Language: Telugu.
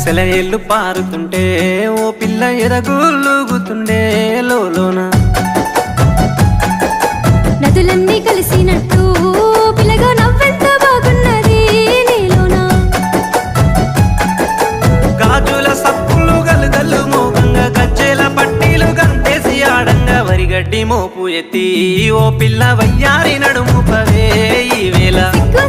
సెలయేళ్ళు పారుతుంటే ఓ పిల్ల ఎదగులుగుతుండే లోన నదులన్నీ కలిసినట్టు పిల్లగా నవ్వెంత బాగున్నది నీలోనా గాజుల సప్పులు గలుగల్లు మోగంగా గజ్జెల పట్టీలు గంతేసి ఆడంగా వరిగడ్డి మోపు ఎత్తి ఓ పిల్ల వయ్యారి నడుము పవే ఈ వేళ సిగ్గు